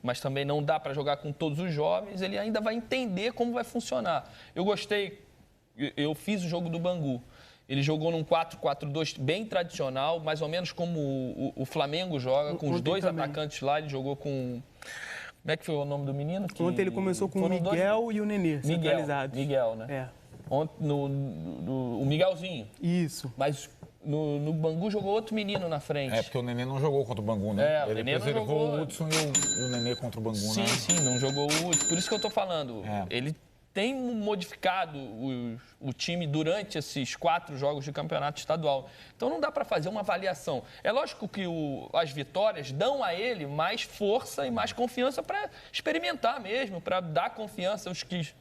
mas também não dá para jogar com todos os jovens, ele ainda vai entender como vai funcionar. Eu gostei, eu fiz o jogo do Bangu. Ele jogou num 4-4-2 bem tradicional, mais ou menos como o Flamengo joga, com os dois atacantes lá. Ele jogou com... Como é que foi o nome do menino? Ontem ele começou com o Miguel e o Nenê, centralizados. Miguel, né? É. Ontem, o Miguelzinho. Isso. Mas no Bangu jogou outro menino na frente. É, porque o Nenê não jogou contra o Bangu, né? O Ele Nenê preservou o Hudson e o Nenê contra o Bangu, sim, né? Sim, não jogou o Hudson. Por isso que eu tô falando. É. Ele tem modificado o time durante esses 4 jogos de campeonato estadual. Então não dá para fazer uma avaliação. É lógico que as vitórias dão a ele mais força e mais confiança para experimentar mesmo, para dar confiança aos que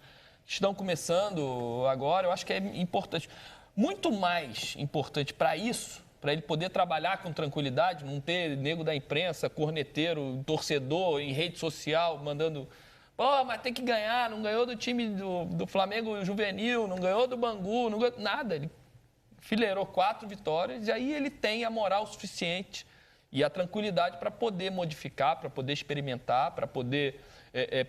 estão começando agora. Eu acho que é importante. Muito mais importante para isso, para ele poder trabalhar com tranquilidade, não ter nego da imprensa, corneteiro, torcedor em rede social, mandando... Pô, mas tem que ganhar, não ganhou do time do Flamengo juvenil, não ganhou do Bangu, não ganhou nada. Ele fileirou 4 vitórias e aí ele tem a moral suficiente e a tranquilidade para poder modificar, para poder experimentar, para poder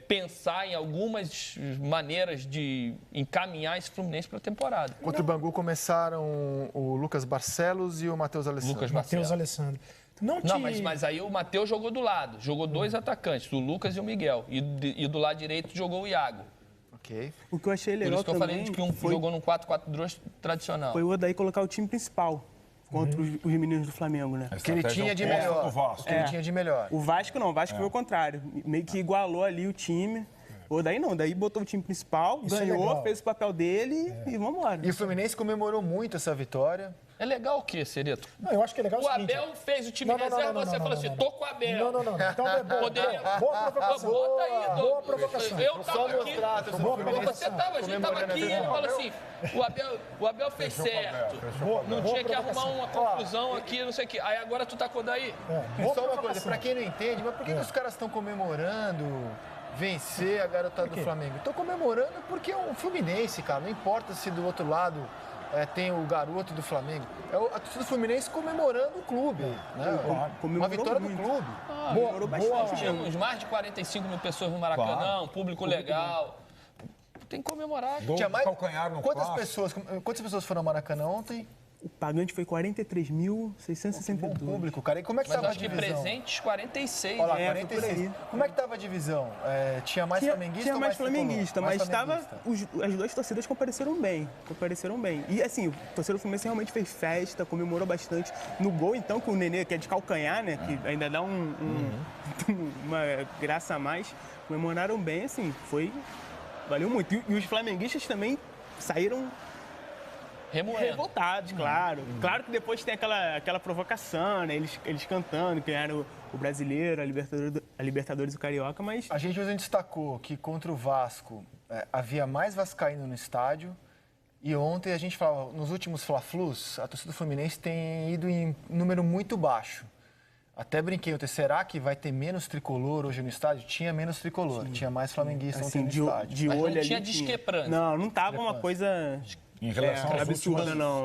pensar em algumas maneiras de encaminhar esse Fluminense para a temporada. Contra o Bangu começaram o Lucas Barcelos e o Matheus Alessandro. Matheus Alessandro. Não, mas aí o Matheus jogou do lado. Jogou 2 atacantes, o Lucas e o Miguel. E do lado direito jogou o Iago. Ok. O que eu achei legal também... Por isso que eu falei de que jogou num 4-4-2 tradicional. Foi o Odair colocar o time principal contra os meninos do Flamengo, né? Que ele tinha de melhor. Ele tinha de melhor. O Vasco não, o Vasco foi o contrário. Meio que igualou ali o time. O Odair não, daí botou o time principal, ganhou, fez o papel dele e vamos embora. E o Fluminense comemorou muito essa vitória. É legal o quê, Serito? Não, eu acho que é legal o Abel fez o time reserva, você falou assim, tô com o Abel. Não. Então é boa. Boa provocação. Bota aí, boa provocação. Eu tava aqui. Você tava, a gente tava aqui e ele falou assim, o Abel fez certo. Não tinha que arrumar uma confusão aqui, não sei o quê. Aí agora tu tá com o daí? Só uma coisa, pra quem não entende, mas por que os caras estão comemorando vencer a garotada do Flamengo? Estão comemorando porque é um Fluminense, cara. Não importa se do outro lado tem o garoto do Flamengo. É a torcida do Fluminense comemorando o clube. Né? Uma vitória do clube. Tínhamos mais de 45 mil pessoas no Maracanã, um público legal. Tem que comemorar. Tinha mais calcanhar no quantas pessoas foram ao Maracanã ontem? O pagante foi 43.662. Público, cara. E como é que estava a divisão? Mas acho que presentes 46. Olha lá, 46. Como é que estava a divisão? Tinha mais flamenguista tinha ou mais flamenguista, mas flamenguista? As 2 torcidas compareceram bem. E assim, o torcedor do Fluminense realmente fez festa, comemorou bastante. No gol, então, que o Nenê, que é de calcanhar, né? Que ainda dá uma graça a mais. Comemoraram bem, assim, valeu muito. E os flamenguistas também saíram revoltados, claro. Claro que depois tem aquela provocação, né? Eles cantando, ganharam o Brasileiro, a Libertadores e o Carioca, mas... A gente hoje destacou que contra o Vasco havia mais vascaíno no estádio e ontem a gente falava, nos últimos Fla-Flus, a torcida do Fluminense tem ido em número muito baixo. Até brinquei ontem, será que vai ter menos tricolor hoje no estádio? Tinha menos tricolor, tinha mais flamenguista ontem no estádio. De olho não tinha discrepância. Não tava uma coisa... Em relação aos absurda, não,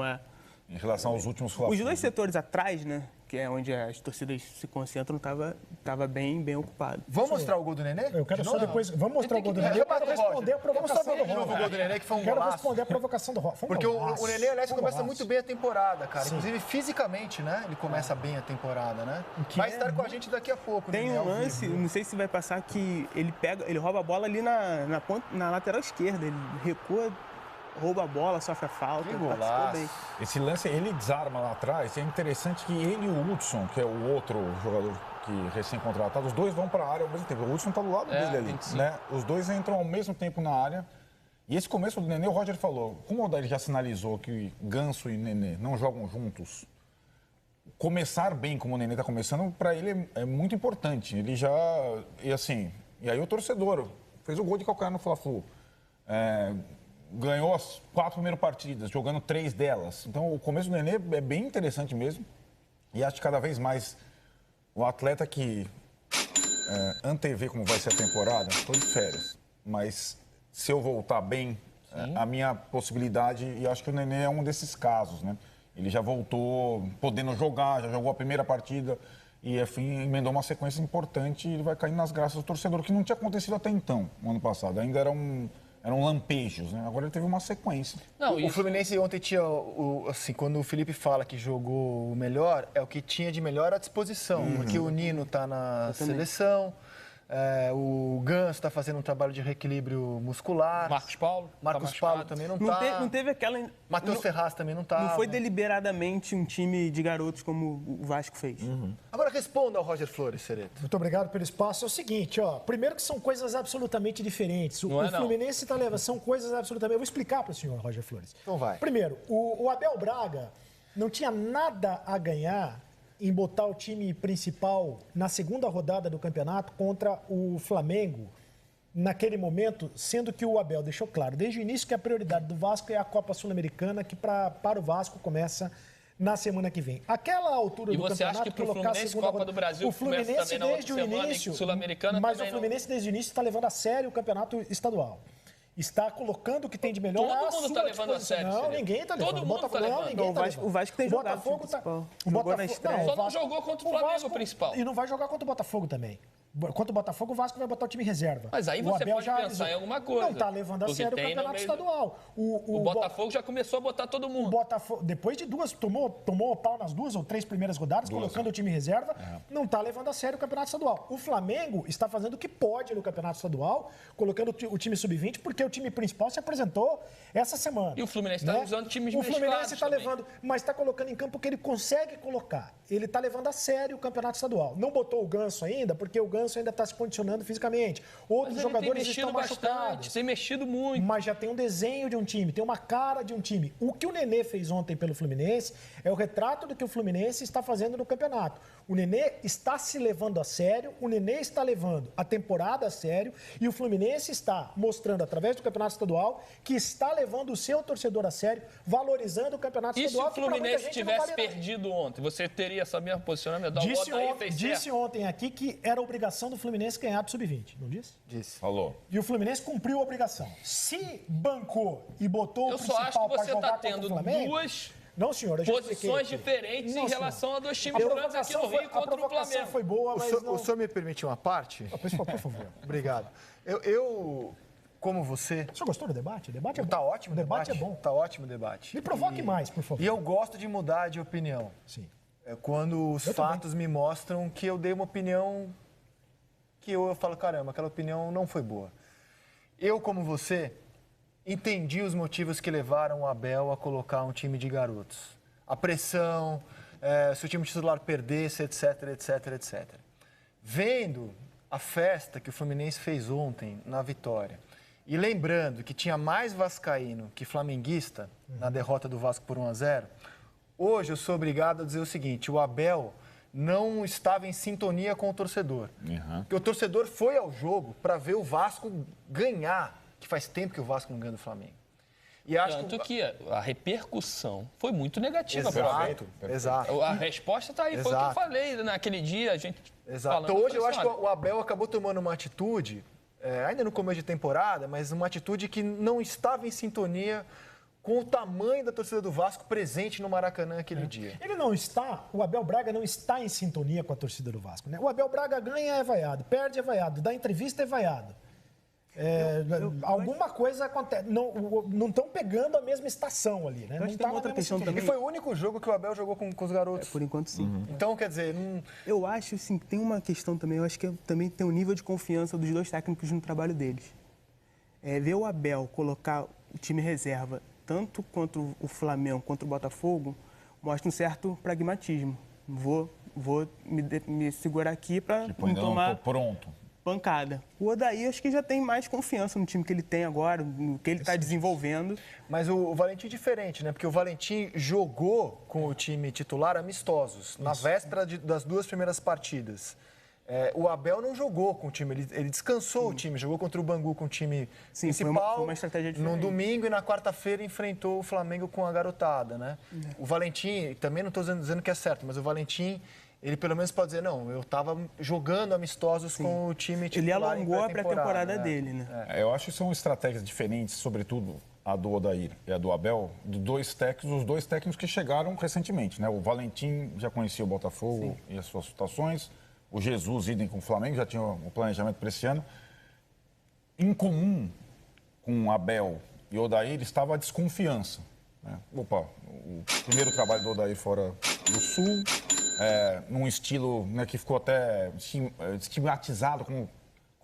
Em relação aos últimos Os 2 setores atrás, né? Que é onde as torcidas se concentram, tava bem ocupado. Vamos mostrar o gol do Nenê? Eu quero só depois... Vamos mostrar o gol do Nenê. Eu quero responder a provocação do Roger. O gol do Nenê que foi um golaço. Quero responder a provocação do Roger. Porque o Nenê, aliás, começa muito bem a temporada, cara. Inclusive, fisicamente, né? Ele começa bem a temporada, né? Vai estar com a gente daqui a pouco. Tem um lance, não sei se vai passar, que ele rouba a bola ali na lateral esquerda. Ele recua, rouba a bola, sofre a falta. Bem. Esse lance, ele desarma lá atrás. É interessante que ele e o Hudson, que é o outro jogador que recém-contratado, os dois vão para a área ao mesmo tempo. O Hudson está do lado dele ali, né? Os dois entram ao mesmo tempo na área. E esse começo do Nenê, o Roger falou, como o Odair já sinalizou que Ganso e Nenê não jogam juntos, começar bem como o Nenê está começando, para ele é muito importante. Ele já... E aí o torcedor fez o gol de calcanhar no Fla-Flu. Ganhou as 4 primeiras partidas, jogando 3 delas. Então, o começo do Nenê é bem interessante mesmo. E acho que cada vez mais o atleta que antevê como vai ser a temporada, estou de férias, mas se eu voltar bem, a minha possibilidade, e acho que o Nenê é um desses casos, né? Ele já voltou podendo jogar, já jogou a primeira partida. e enfim, emendou uma sequência importante e ele vai cair nas graças do torcedor, que não tinha acontecido até então, no ano passado. Ainda eram lampejos, né? Agora ele teve uma sequência. Não, o Fluminense ontem tinha, assim, quando o Felipe fala que jogou o melhor, é o que tinha de melhor à disposição, porque o Nino está na seleção, o Ganso está fazendo um trabalho de reequilíbrio muscular. Marcos Paulo também não está. Não teve aquela... Matheus Ferraz também não está. Não foi deliberadamente um time de garotos como o Vasco fez. Agora responda ao Roger Flores, Cereto. Muito obrigado pelo espaço. É o seguinte, primeiro que são coisas absolutamente diferentes. O Fluminense está levando, são coisas absolutamente... Eu vou explicar para o senhor, Roger Flores. Então vai. Primeiro, o Abel Braga não tinha nada a ganhar em botar o time principal na segunda rodada do campeonato contra o Flamengo, naquele momento, sendo que o Abel deixou claro desde o início que a prioridade do Vasco é a Copa Sul-Americana, que para o Vasco começa na semana que vem. Aquela altura do campeonato... E você acha que para o Fluminense, Copa do Brasil, o Fluminense começa também desde o início, Sul-Americana mas o Fluminense desde o início está levando a sério o campeonato estadual. Está colocando o que tem de melhor Todo mundo está levando a sério. Não, ninguém está levando. Todo mundo está levando. O Vasco tem jogado. O Botafogo só não jogou contra o Flamengo principal. E não vai jogar contra o Botafogo também. Contra o Botafogo, o Vasco vai botar o time em reserva. Mas aí você pode pensar em alguma coisa. Não está levando a sério o campeonato estadual. O Botafogo já começou a botar todo mundo. O Botafogo, depois de duas, tomou pau nas 2 ou 3 primeiras rodadas, colocando o time em reserva, não está levando a sério o campeonato estadual. O Flamengo está fazendo o que pode no campeonato estadual, colocando o time sub-20, porque o time principal se apresentou essa semana. E o Fluminense está usando times mesclados. O Fluminense está também. levando, mas está colocando em campo o que ele consegue colocar. Ele está levando a sério o campeonato estadual. Não botou o Ganso ainda, porque o Ganso ainda está se condicionando fisicamente. Outros jogadores estão machucados. Tem mexido muito. Mas já tem um desenho de um time, tem uma cara de um time. O que o Nenê fez ontem pelo Fluminense é o retrato do que o Fluminense está fazendo no campeonato. O Nenê está se levando a sério, o Nenê está levando a temporada a sério e o Fluminense está mostrando, através do campeonato estadual, que está levando o seu torcedor a sério, valorizando o campeonato estadual. E se o Fluminense tivesse perdido ontem, você teria essa mesma posicionamento? Disse ontem aqui que era obrigação do Fluminense ganhar do Sub-20, não disse? Disse. Falou. E o Fluminense cumpriu a obrigação. Se bancou e botou o principal para jogar contra o Flamengo... Eu só acho que você está tendo duas... Não, senhor, posições diferentes em relação a dois times grandes aqui no Rio contra o Flamengo. Foi boa, mas o senhor me permite uma parte? Por favor. Obrigado. Eu, como você... O senhor gostou do debate? O debate é bom. Tá ótimo o debate. É bom. Tá ótimo o debate. Me provoque mais, por favor. E eu gosto de mudar de opinião. Sim. É quando os fatos me mostram que eu dei uma opinião que eu falo, caramba, aquela opinião não foi boa. Eu, como você, entendi os motivos que levaram o Abel a colocar um time de garotos. A pressão, se o time titular perdesse, etc, etc, etc. Vendo a festa que o Fluminense fez ontem na vitória e lembrando que tinha mais vascaíno que flamenguista na derrota do Vasco por 1-0, hoje eu sou obrigado a dizer o seguinte, o Abel não estava em sintonia com o torcedor. Porque o torcedor foi ao jogo para ver o Vasco ganhar, que faz tempo que o Vasco não ganha do Flamengo. E acho Tanto que a repercussão foi muito negativa. Exato. A resposta está aí, foi o que eu falei naquele dia, a gente falando. Então hoje eu acho que o Abel acabou tomando uma atitude, ainda no começo de temporada, mas uma atitude que não estava em sintonia com o tamanho da torcida do Vasco presente no Maracanã aquele dia. O Abel Braga não está em sintonia com a torcida do Vasco, né? O Abel Braga ganha é vaiado, perde é vaiado, dá entrevista é vaiado. Alguma coisa acontece. Não estão pegando a mesma estação ali, né? Não tá outra questão também. E foi o único jogo que o Abel jogou com os garotos. Por enquanto, sim. Então, quer dizer... Eu acho, assim, tem uma questão também. Eu acho que também tem um nível de confiança dos dois técnicos no trabalho deles. Ver o Abel colocar o time reserva, tanto contra o Flamengo quanto o Botafogo, mostra um certo pragmatismo. Vou me segurar aqui para não tomar... Pronto. Pancada. O Odair acho que já tem mais confiança no time que ele tem agora, no que ele está desenvolvendo. Mas o Valentim é diferente, né? Porque o Valentim jogou com o time titular amistosos, na véspera das 2 primeiras partidas. O Abel não jogou com o time, ele descansou o time, jogou contra o Bangu com o time principal. Foi uma estratégia diferente. No domingo e na quarta-feira enfrentou o Flamengo com a garotada, né? O Valentim, também não estou dizendo que é certo, mas o Valentim... Ele pelo menos pode dizer, não, eu estava jogando amistosos com o time titular. Ele alongou a pré-temporada dele, né? Eu acho que são estratégias diferentes, sobretudo a do Odair e a do Abel, os dois técnicos que chegaram recentemente, né? O Valentim já conhecia o Botafogo e as suas situações, o Jesus, idem com o Flamengo, já tinha o planejamento para esse ano. Em comum com o Abel e o Odair estava a desconfiança, né? Opa, o primeiro trabalho do Odair fora do Sul, num estilo, né, que ficou até estigmatizado como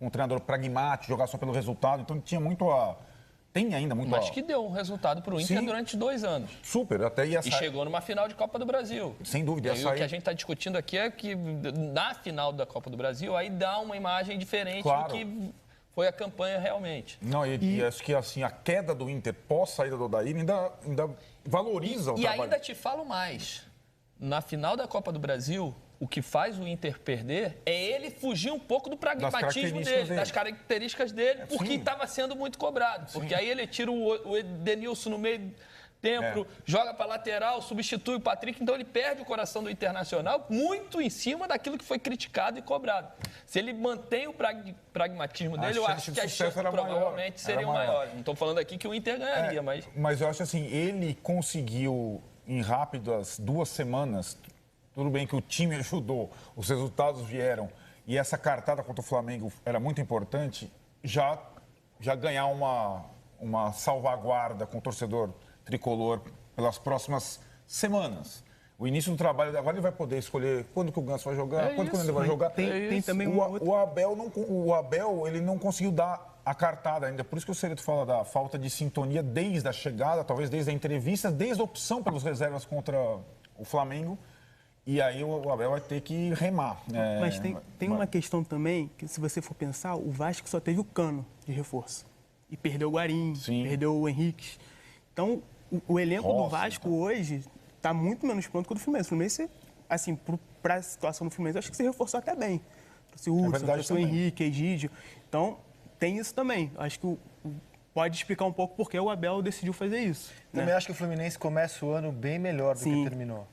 um treinador pragmático, jogar só pelo resultado, então tinha muito tem ainda muito Mas que deu um resultado para o Inter durante 2 anos. Super, até ia E chegou numa final de Copa do Brasil. Sem dúvida. E o que a gente está discutindo aqui é que na final da Copa do Brasil aí dá uma imagem diferente do que foi a campanha realmente. Não, e acho que assim, a queda do Inter pós saída do Odair ainda valoriza o trabalho. E ainda te falo mais. Na final da Copa do Brasil, o que faz o Inter perder é ele fugir um pouco do pragmatismo dele, das características dele, porque estava sendo muito cobrado. Porque aí ele tira o Edenilson no meio tempo, joga para lateral, substitui o Patrick, então ele perde o coração do Internacional muito em cima daquilo que foi criticado e cobrado. Se ele mantém o pragmatismo dele, eu acho que as chances provavelmente seriam maiores. Não estou falando aqui que o Inter ganharia, mas... Mas eu acho assim, ele conseguiu, em rápidas 2 semanas... Tudo bem que o time ajudou, os resultados vieram e essa cartada contra o Flamengo era muito importante, já ganhar uma salvaguarda com o torcedor tricolor pelas próximas semanas. O início do trabalho, agora ele vai poder escolher quando que o Ganso vai jogar, quando que ele vai jogar. Tem também o Abel ele não conseguiu dar a cartada ainda, por isso que o Cereto fala da falta de sintonia desde a chegada, talvez desde a entrevista, desde a opção pelas reservas contra o Flamengo. E aí o Abel vai ter que remar. Mas tem uma questão também, que se você for pensar, o Vasco só teve o Cano de reforço. E perdeu o Guarim, perdeu o Henrique. Então, o elenco do Vasco hoje está muito menos pronto que o do Fluminense. O Fluminense, assim, para a situação do Fluminense, acho que se reforçou até bem. Trouxe o Hudson, trouxe o Henrique, Egídio. Então, tem isso também. Acho que pode explicar um pouco porque o Abel decidiu fazer isso. Também acho que o Fluminense começa o ano bem melhor do que terminou.